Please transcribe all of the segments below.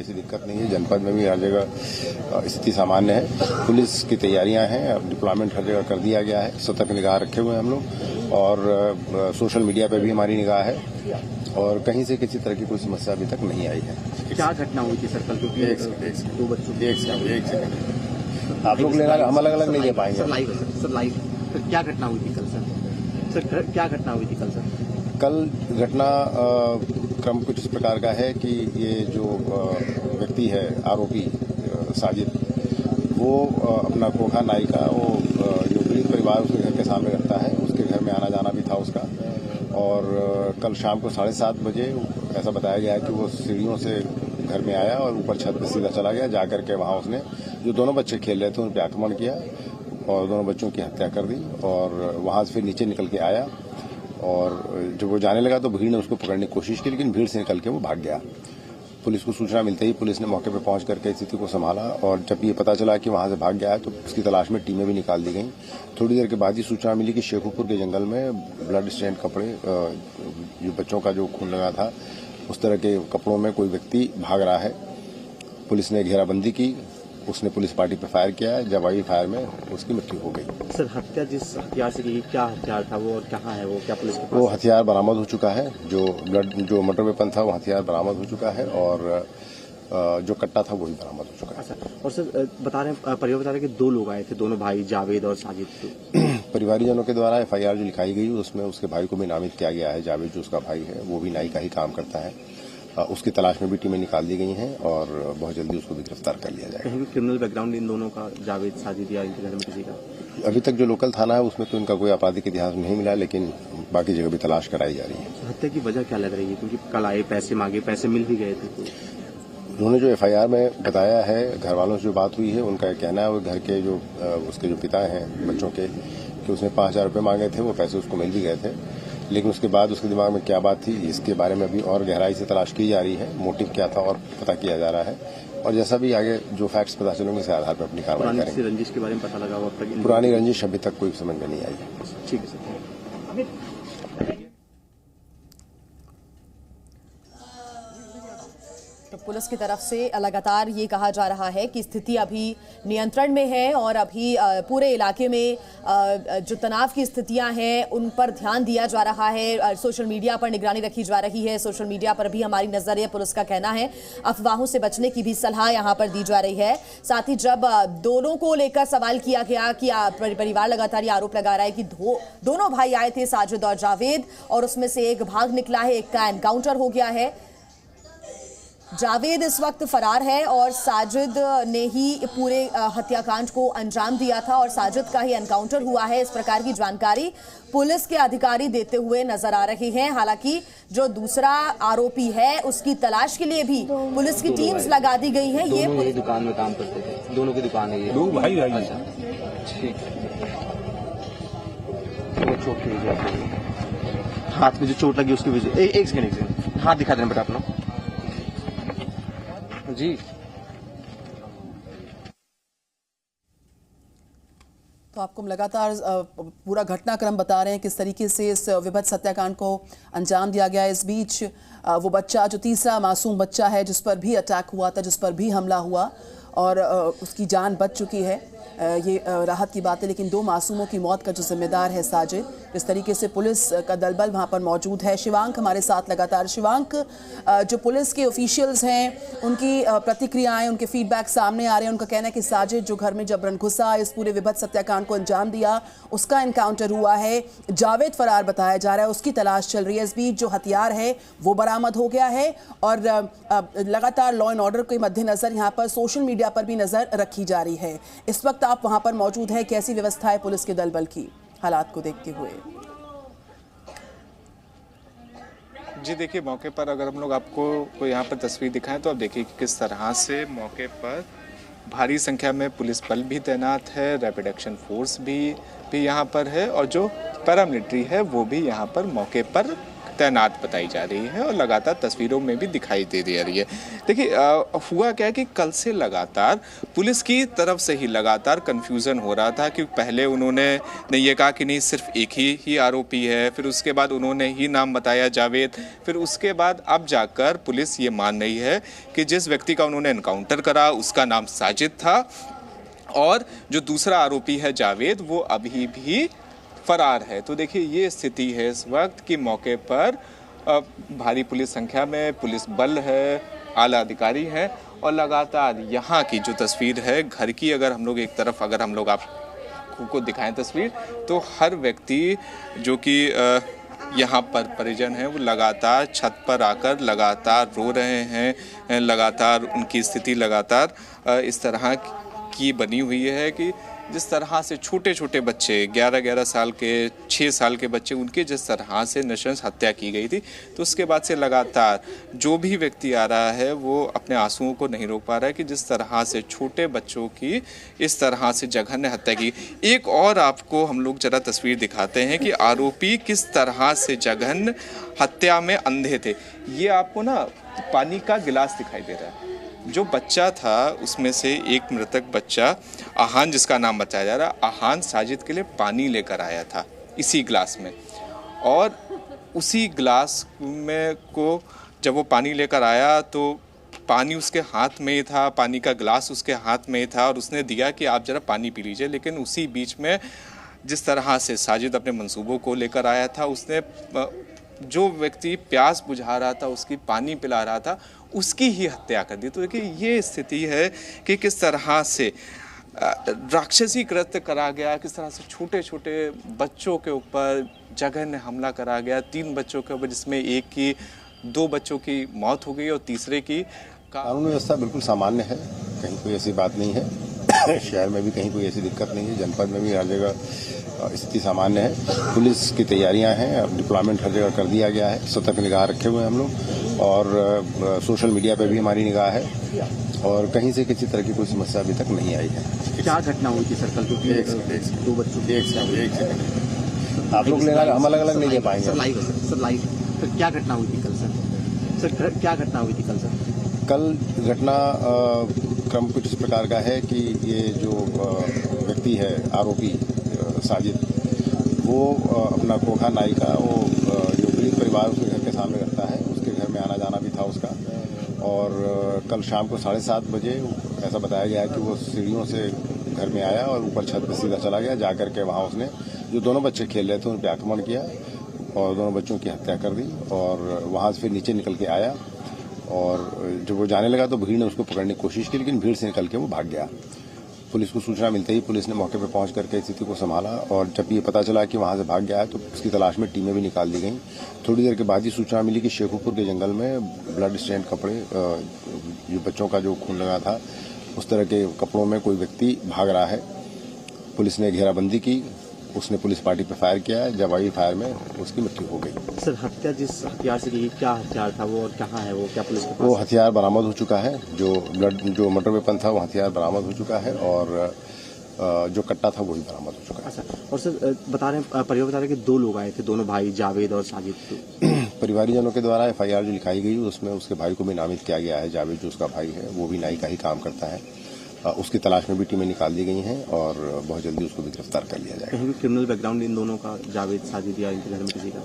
ऐसी दिक्कत नहीं है। जनपद में भी हर जगह स्थिति सामान्य है। पुलिस की तैयारियां हैं, अब डिप्लॉयमेंट हर जगह कर दिया गया है। सतर्क निगाह रखे हुए हैं हम लोग, और सोशल मीडिया पे भी हमारी निगाह है, और कहीं से किसी तरह की कोई समस्या अभी तक नहीं आई है। क्या घटना हुई थी सर कल? क्योंकि दो बच्चों एक सेकंड आप लोग हम अलग अलग नहीं दे पाएंगे। सर लाइव क्या घटना हुई थी कल सर? क्या घटना हुई थी कल सर? कल घटना क्रम कुछ इस प्रकार का है कि ये जो व्यक्ति है आरोपी साजिद, वो अपना खोखा नाई का वो जो पीड़ित परिवार उसके घर के सामने रहता है, उसके घर में आना जाना भी था उसका। और कल शाम को 7:30 बजे ऐसा बताया गया है कि वो सीढ़ियों से घर में आया और ऊपर छत पर सीधा चला गया। जाकर के वहाँ उसने जो दोनों बच्चे खेल रहे थे उन पर आक्रमण किया और दोनों बच्चों की हत्या कर दी। और वहाँ से फिर नीचे निकल के आया, और जब वो जाने लगा तो भीड़ ने उसको पकड़ने की कोशिश की, लेकिन भीड़ से निकल के वो भाग गया। पुलिस को सूचना मिलते ही पुलिस ने मौके पर पहुंच करके स्थिति को संभाला, और जब ये पता चला कि वहां से भाग गया है तो उसकी तलाश में टीमें भी निकाल दी गई। थोड़ी देर के बाद ही सूचना मिली कि शेखुपुर के जंगल में ब्लड स्टेन कपड़े, जो बच्चों का जो खून लगा था उस तरह के कपड़ों में कोई व्यक्ति भाग रहा है। पुलिस ने घेराबंदी की, उसने पुलिस पार्टी पर फायर किया, जवाबी फायर में उसकी मृत्यु हो गई। सर हत्या जिस हथियार से की, क्या हथियार था वो और कहाँ है वो? क्या पुलिस के पास? वो हथियार बरामद हो चुका है, जो मर्डर वेपन था वो हथियार बरामद हो चुका है, और जो कट्टा था वो भी बरामद हो चुका है। अच्छा, और सर परिवार बता रहे कि दो लोग आए थे, दोनों भाई जावेद और साजिद। परिवारजनों के द्वारा FIR जो लिखाई गई उसमें उसके भाई को भी नामित किया गया है। जावेद जो उसका भाई है वो भी नाई का ही काम करता है। उसकी तलाश में भी टीमें निकाल दी गई हैं, और बहुत जल्दी उसको भी गिरफ्तार कर लिया जाएगा। कहीं भी क्रिमिनल बैकग्राउंड इन दोनों का, जावेद साजिद या इनके घर में किसी का? अभी तक जो लोकल थाना है उसमें तो इनका कोई आपराधिक इतिहास नहीं मिला, लेकिन बाकी जगह भी तलाश कराई जा रही है। हत्या की वजह क्या लग रही है? क्योंकि कल आए, पैसे मांगे, पैसे मिल भी गए थे। उन्होंने जो FIR में बताया है, घर वालों से जो बात हुई है, उनका कहना है वो घर के जो उसके जो पिता हैं बच्चों के, कि उसने 5000 रुपये मांगे थे, वो पैसे उसको मिल भी गए थे। लेकिन उसके बाद उसके दिमाग में क्या बात थी इसके बारे में अभी और गहराई से तलाश की जा रही है। मोटिव क्या था और पता किया जा रहा है, और जैसा भी आगे जो फैक्ट्स पता चलेंगे उसके आधार पर अपनी कार्रवाई करेंगे। रंजिश के बारे में पता लगा? पुरानी रंजिश अभी तक कोई समझ में नहीं आई है। ठीक है सर। तो पुलिस की तरफ से लगातार ये कहा जा रहा है कि स्थिति अभी नियंत्रण में है, और अभी पूरे इलाके में जो तनाव की स्थितियां हैं उन पर ध्यान दिया जा रहा है। सोशल मीडिया पर निगरानी रखी जा रही है, सोशल मीडिया पर भी हमारी नजर है। पुलिस का कहना है अफवाहों से बचने की भी सलाह यहां पर दी जा रही है। साथ ही जब दोनों को लेकर सवाल किया गया कि परिवार लगातार ये आरोप लगा रहा है कि दोनों भाई आए थे, साजिद और जावेद, और उसमें से एक भाग निकला है, एक का एनकाउंटर हो गया है। जावेद इस वक्त फरार है और साजिद ने ही पूरे हत्याकांड को अंजाम दिया था, और साजिद का ही एनकाउंटर हुआ है। इस प्रकार की जानकारी पुलिस के अधिकारी देते हुए नजर आ रहे हैं। हालांकि जो दूसरा आरोपी है उसकी तलाश के लिए भी पुलिस की टीम्स लगा दी गई हैं। ये पुलिस दुकान में काम करते थे, दोनों की दुकान है ये। दो भाई भाई। अच्छा ठीक है। चोट लगी हाथ में, जो चोट लगी उसकी वजह। एक सेकंड हाथ दिखा देना बेटा अपना जी। तो आपको हम लगातार पूरा घटनाक्रम बता रहे हैं किस तरीके से इस विभत्स हत्याकांड को अंजाम दिया गया। इस बीच वो बच्चा, जो तीसरा मासूम बच्चा है जिस पर भी अटैक हुआ था, जिस पर भी हमला हुआ, और उसकी जान बच चुकी है, ये राहत की बात है। लेकिन दो मासूमों की मौत का जो जिम्मेदार है साजिद, इस तरीके से पुलिस का दलबल वहाँ पर मौजूद है। शिवांक हमारे साथ लगातार। शिवांक, जो पुलिस के ऑफिशियल्स हैं उनकी प्रतिक्रियाएं, उनके फीडबैक सामने आ रहे हैं। उनका कहना है कि साजिद जो घर में जबरन घुसा, इस पूरे विभत्स हत्याकांड को अंजाम दिया, उसका एनकाउंटर हुआ है। जावेद फरार बताया जा रहा है, उसकी तलाश चल रही है। इस बीच जो हथियार है वो बरामद हो गया है, और लगातार लॉ एंड ऑर्डर के मद्देनजर यहाँ पर सोशल मीडिया पर भी नजर रखी जा रही है। इस वक्त आप वहां पर मौजूद है, कैसी व्यवस्था है पुलिस के दल बल की हालात को देखते हुए? जी देखिए, मौके पर अगर हम लोग आपको यहाँ पर तस्वीर दिखाएं तो आप देखिए कि किस तरह से मौके पर भारी संख्या में पुलिस बल भी तैनात है, रैपिड एक्शन फोर्स भी यहाँ पर है, और जो पैरामिलिट्री है वो भी यहाँ पर मौके पर तैनात बताई जा रही है और लगातार तस्वीरों में भी दिखाई दे रही है। देखिए हुआ क्या है कि कल से लगातार पुलिस की तरफ से ही लगातार कंफ्यूजन हो रहा था, क्योंकि पहले उन्होंने ये कहा कि नहीं सिर्फ एक ही आरोपी है, फिर उसके बाद उन्होंने ही नाम बताया जावेद, फिर उसके बाद अब जाकर पुलिस ये मान रही है कि जिस व्यक्ति का उन्होंने एनकाउंटर करा उसका नाम साजिद था और जो दूसरा आरोपी है जावेद वो अभी भी फरार है। तो देखिए ये स्थिति है इस वक्त कि मौके पर भारी पुलिस संख्या में पुलिस बल है, आला अधिकारी हैं और लगातार यहाँ की जो तस्वीर है घर की, अगर हम लोग एक तरफ अगर हम लोग आपको दिखाएं तस्वीर, तो हर व्यक्ति जो कि यहाँ पर परिजन हैं वो लगातार छत पर आकर लगातार रो रहे हैं, लगातार उनकी स्थिति लगातार इस तरह की बनी हुई है कि जिस तरह से छोटे छोटे बच्चे 11-11 साल के 6 साल के बच्चे उनके जिस तरह से नृशंस हत्या की गई थी, तो उसके बाद से लगातार जो भी व्यक्ति आ रहा है वो अपने आंसुओं को नहीं रोक पा रहा है कि जिस तरह से छोटे बच्चों की इस तरह से जघन्य हत्या की। एक और आपको हम लोग जरा तस्वीर दिखाते हैं कि आरोपी किस तरह से जघन्य हत्या में अंधे थे। ये आपको ना पानी का गिलास दिखाई दे रहा है। जो बच्चा था उसमें से एक मृतक बच्चा आहान, जिसका नाम बताया जा रहा है, आहान साजिद के लिए पानी लेकर आया था इसी गिलास में, और उसी गिलास में को जब वो पानी लेकर आया तो पानी उसके हाथ में ही था, पानी का गिलास उसके हाथ में ही था और उसने दिया कि आप ज़रा पानी पी लीजिए। लेकिन उसी बीच में जिस तरह से साजिद अपने मंसूबों को लेकर आया था, उसने जो व्यक्ति प्यास बुझा रहा था उसकी पानी पिला रहा था उसकी ही हत्या कर दी। तो देखिए ये स्थिति है कि किस तरह से राक्षसी कृत्य करा गया, किस तरह से छोटे छोटे बच्चों के ऊपर जघन्य हमला करा गया, 3 बच्चों के ऊपर, जिसमें एक की 2 बच्चों की मौत हो गई और तीसरे की। कानून व्यवस्था बिल्कुल सामान्य है, कहीं कोई ऐसी बात नहीं है। शहर में भी कहीं कोई ऐसी दिक्कत नहीं है, जनपद में भी हर जगह स्थिति सामान्य है। पुलिस की तैयारियां हैं, अब डिप्लॉयमेंट हर जगह कर दिया गया है, सतर्क निगाह रखे हुए हैं हम लोग, और सोशल मीडिया पे भी हमारी निगाह है और कहीं से किसी तरह की कोई समस्या अभी तक नहीं आई है। क्या घटना हुई थी सर कल? क्योंकि 2 बच्चों की एक सेकंड आप लोग लेना, हम अलग अलग नहीं दे पाएंगे। सर लाइव तो क्या घटना हुई थी कल सर? क्या घटना हुई थी कल सर? कल घटना क्रम कुछ इस प्रकार का है कि ये जो व्यक्ति है आरोपी साजिद, वो अपना खोखा नाई का वो जो पीड़ित परिवार उसके घर के सामने रखता है, उसके घर में आना जाना भी था उसका। और कल शाम को 7:30 बजे ऐसा बताया गया है कि वो सीढ़ियों से घर में आया और ऊपर छत पर सीधा चला गया। जाकर के वहाँ उसने जो दोनों बच्चे खेल रहे थे उन पर आक्रमण किया और दोनों बच्चों की हत्या कर दी। और वहाँ से फिर नीचे निकल के आया और जब वो जाने लगा तो भीड़ ने उसको पकड़ने की कोशिश की, लेकिन भीड़ से निकल के वो भाग गया। पुलिस को सूचना मिलते ही पुलिस ने मौके पर पहुंच करके स्थिति को संभाला और जब ये पता चला कि वहां से भाग गया है तो उसकी तलाश में टीमें भी निकाल दी गई। थोड़ी देर के बाद ही सूचना मिली कि शेखुपुर के जंगल में ब्लड स्टेन कपड़े, जो बच्चों का जो खून लगा था उस तरह के कपड़ों में कोई व्यक्ति भाग रहा है। पुलिस ने घेराबंदी की, उसने पुलिस पार्टी पर फायर किया, जवाबी फायर में उसकी मृत्यु हो गई। सर हत्या जिस हथियार से की, क्या हथियार था वो और कहाँ है वो? क्या पुलिस के पास? वो हथियार बरामद हो चुका है, जो मर्डर वेपन था वो हथियार बरामद हो चुका है और जो कट्टा था वही बरामद हो चुका है। अच्छा, और सर परिवार बता रहे कि 2 लोग आए थे, दोनों भाई जावेद और साजिद। परिवारीजनों के द्वारा FIR जो लिखाई गई उसमें उसके भाई को भी नामित किया गया है। जावेद जो उसका भाई है वो भी नाई का ही काम करता है। उसकी तलाश में भी टीमें निकाल दी गई हैं और बहुत जल्दी उसको भी गिरफ्तार कर लिया जाएगा। कहीं भी क्रिमिनल बैकग्राउंड इन दोनों का, जावेद साजिद या इनके घर में किसी का?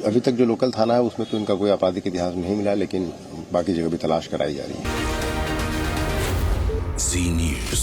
अभी तक जो लोकल थाना है उसमें तो इनका कोई आपराधिक इतिहास नहीं मिला, लेकिन बाकी जगह भी तलाश कराई जा रही है। Z News।